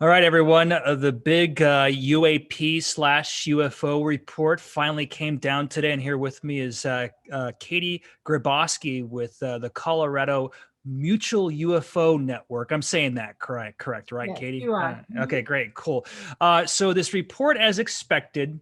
All right, everyone. The big UAP slash UFO report finally came down today. And here with me is Katie Griboski with the Colorado Mutual UFO Network. I'm saying that correct, right, Yes, Katie? you are. Okay, great, cool. So this report, as expected,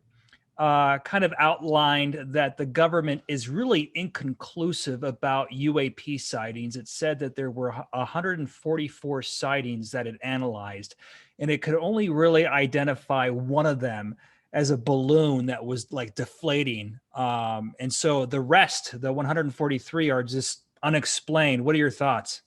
kind of outlined that the government is really inconclusive about UAP sightings. It said that there were 144 sightings that it analyzed, and it could only really identify one of them as a balloon that was like deflating. And so the rest, the 143, are just unexplained. What are your thoughts?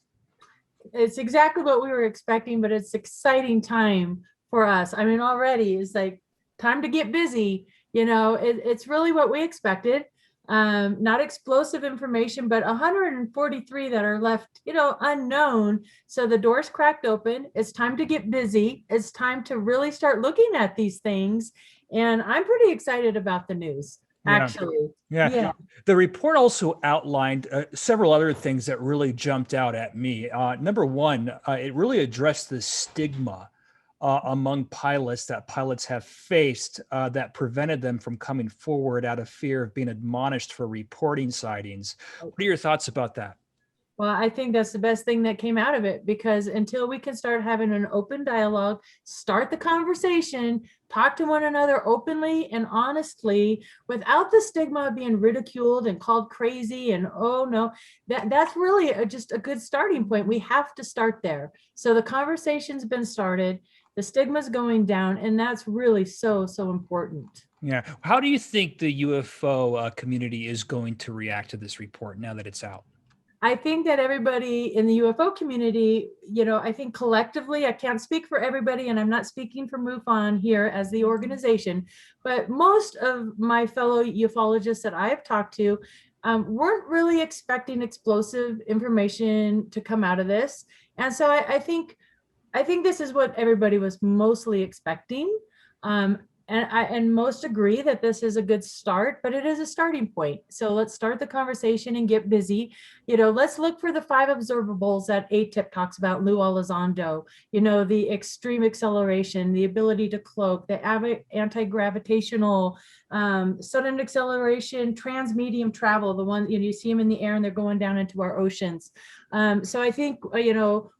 It's exactly what we were expecting, but it's exciting time for us. I mean, already it's like time to get busy. It's really what we expected. Not explosive information, but 143 that are left, unknown. So the door's cracked open. It's time to get busy. It's time to really start looking at these things. And I'm pretty excited about the news, Yeah. actually. Yeah. Yeah. The report also outlined several other things that really jumped out at me. Number one, it really addressed the stigma among pilots that pilots have faced that prevented them from coming forward out of fear of being admonished for reporting sightings. What are your thoughts about that? Well, I think that's the best thing that came out of it, because until we can start having an open dialogue, start the conversation, talk to one another openly and honestly without the stigma of being ridiculed and called crazy and oh no, that's really just a good starting point. We have to start there. So the conversation's been started, the stigma's going down, and that's really so important. Yeah. How do you think the UFO community is going to react to this report now that it's out? I think that everybody in the UFO community, I think collectively, I can't speak for everybody, and I'm not speaking for MUFON here as the organization, but most of my fellow ufologists that I have talked to weren't really expecting explosive information to come out of this. And so I think this is what everybody was mostly expecting. Um, and most agree that this is a good start, but it is a starting point. So let's start the conversation and get busy. Let's look for the 5 observables that ATIP talks about, Lou Elizondo. The extreme acceleration, the ability to cloak, the anti-gravitational, sudden acceleration, transmedium travel, the one you see them in the air and they're going down into our oceans. So I think,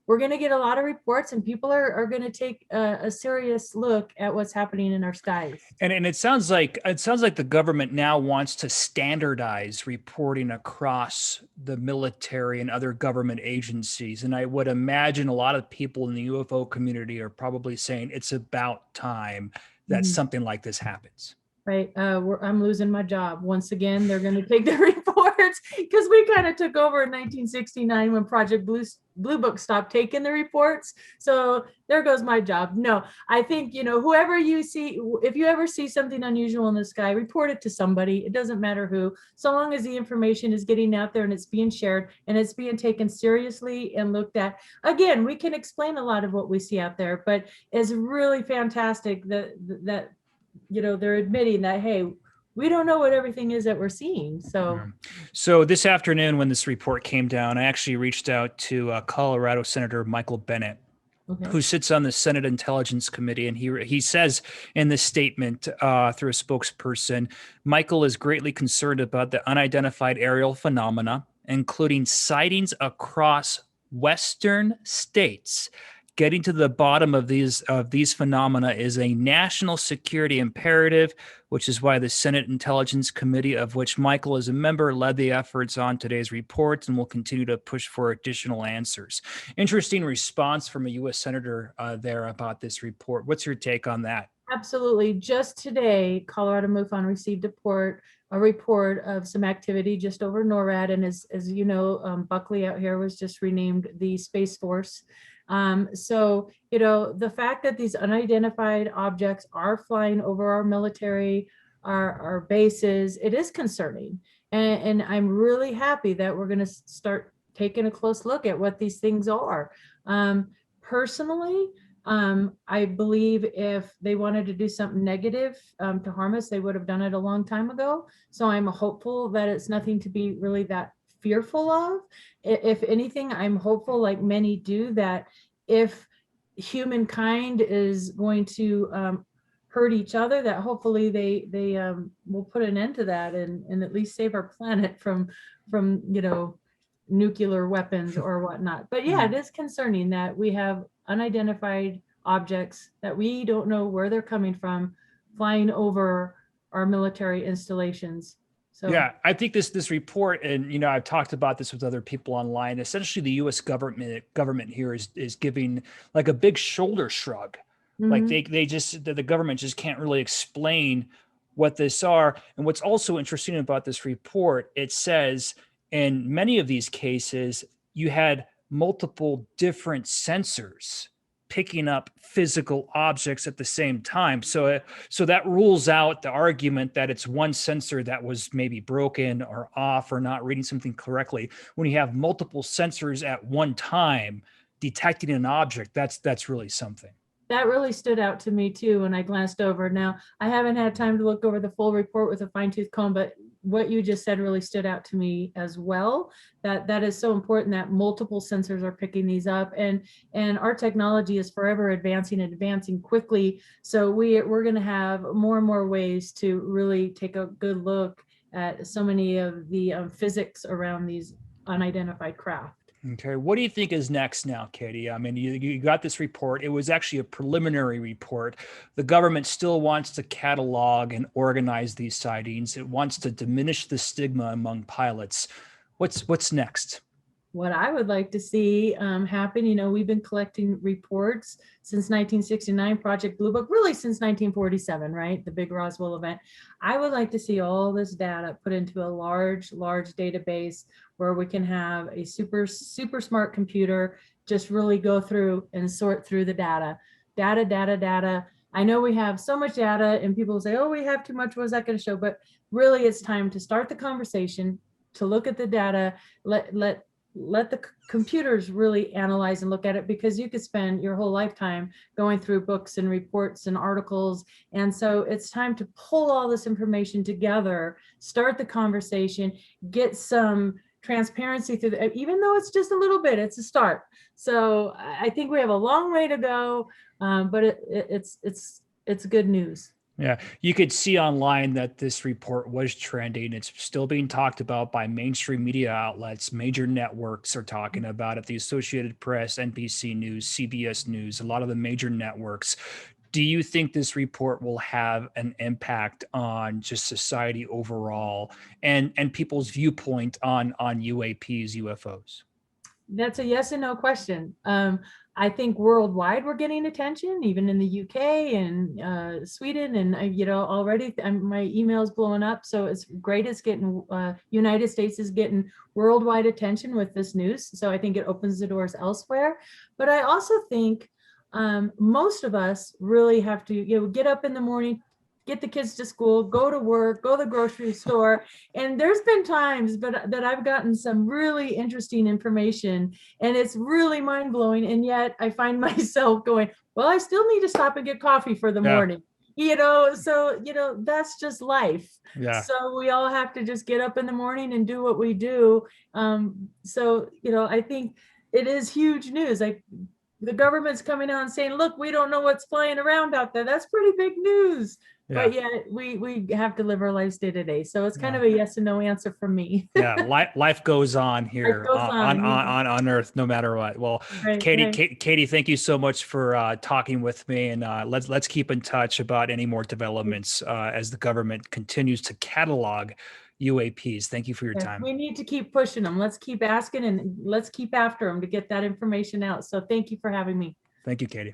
we're going to get a lot of reports, and people are going to take a serious look at what's happening in our skies. And it sounds like the government now wants to standardize reporting across the military and other government agencies. And I would imagine a lot of people in the UFO community are probably saying it's about time that Mhm. something like this happens. Right. I'm losing my job. Once again, they're going to take the reports, because we kind of took over in 1969 when Project Blue Book stopped taking the reports. So there goes my job. No, I think, whoever you see, if you ever see something unusual in the sky, report it to somebody. It doesn't matter who, so long as the information is getting out there and it's being shared and it's being taken seriously and looked at. Again, we can explain a lot of what we see out there, but it's really fantastic that they're admitting that, hey, we don't know what everything is that we're seeing. So So this afternoon, when this report came down, I actually reached out to Colorado Senator Michael Bennett, okay. who sits on the Senate Intelligence Committee, and he says in this statement through a spokesperson, Michael is greatly concerned about the unidentified aerial phenomena, including sightings across Western states. Getting to the bottom of these phenomena is a national security imperative, which is why the Senate Intelligence Committee, of which Michael is a member, led the efforts on today's report and will continue to push for additional answers. Interesting response from a U.S. Senator there about this report. What's your take on that? Absolutely. Just today, Colorado MUFON received a report of some activity just over NORAD. And as you know, Buckley out here was just renamed the Space Force. So, the fact that these unidentified objects are flying over our military, our bases, it is concerning. And I'm really happy that we're going to start taking a close look at what these things are. Personally, I believe if they wanted to do something negative to harm us, they would have done it a long time ago. So I'm hopeful that it's nothing to be really that fearful of. If anything, I'm hopeful, like many do, that if humankind is going to hurt each other, that hopefully they will put an end to that and at least save our planet from nuclear weapons or whatnot. But yeah, it is concerning that we have unidentified objects that we don't know where they're coming from flying over our military installations. So Yeah, I think this report, and I've talked about this with other people online. Essentially, the U.S. government here is giving like a big shoulder shrug. Like mhm. the government just can't really explain what this are. And what's also interesting about this report, it says in many of these cases you had multiple different sensors picking up physical objects at the same time. So that rules out the argument that it's one sensor that was maybe broken or off or not reading something correctly. When you have multiple sensors at one time detecting an object, that's really something. That really stood out to me too when I glanced over. Now, I haven't had time to look over the full report with a fine tooth comb, but what you just said really stood out to me as well. That is so important that multiple sensors are picking these up, and our technology is forever advancing and advancing quickly. So we're going to have more and more ways to really take a good look at so many of the physics around these unidentified craft. Okay, what do you think is next now, Katie? I mean, you got this report. It was actually a preliminary report. The government still wants to catalog and organize these sightings. It wants to diminish the stigma among pilots. What's next? What I would like to see happen, we've been collecting reports since 1969, Project Blue Book, really since 1947, right? The big Roswell event. I would like to see all this data put into a large, large database where we can have a super, super smart computer just really go through and sort through the data. Data. I know we have so much data and people say, oh, we have too much. What is that going to show? But really, it's time to start the conversation, to look at the data, let the computers really analyze and look at it, because you could spend your whole lifetime going through books and reports and articles. And so it's time to pull all this information together, start the conversation, get some transparency through even though it's just a little bit, it's a start. So I think we have a long way to go, but it's good news. Yeah, you could see online that this report was trending. It's still being talked about by mainstream media outlets. Major networks are talking about it. The Associated Press, NBC News, CBS News, a lot of the major networks. Do you think this report will have an impact on just society overall and people's viewpoint on UAPs, UFOs? That's a yes and no question. I think worldwide we're getting attention, even in the UK and Sweden, and already my email's blowing up. So it's great. It's getting United States is getting worldwide attention with this news. So I think it opens the doors elsewhere. But I also think most of us really have to get up in the morning, get the kids to school, go to work, go to the grocery store. And there's been times that I've gotten some really interesting information and it's really mind blowing. And yet I find myself going, well, I still need to stop and get coffee for the morning. So that's just life. Yeah. So we all have to just get up in the morning and do what we do. I think it is huge news. Like the government's coming out and saying, look, we don't know what's flying around out there. That's pretty big news. Yeah. But yet we have to live our lives day to day. So it's kind of a yes and no answer from me. Yeah, life goes on here on Earth, no matter what. Well, right, Katie, thank you so much for talking with me, and let's keep in touch about any more developments as the government continues to catalog UAPs. Thank you for your time. We need to keep pushing them. Let's keep asking and let's keep after them to get that information out. So thank you for having me. Thank you, Katie.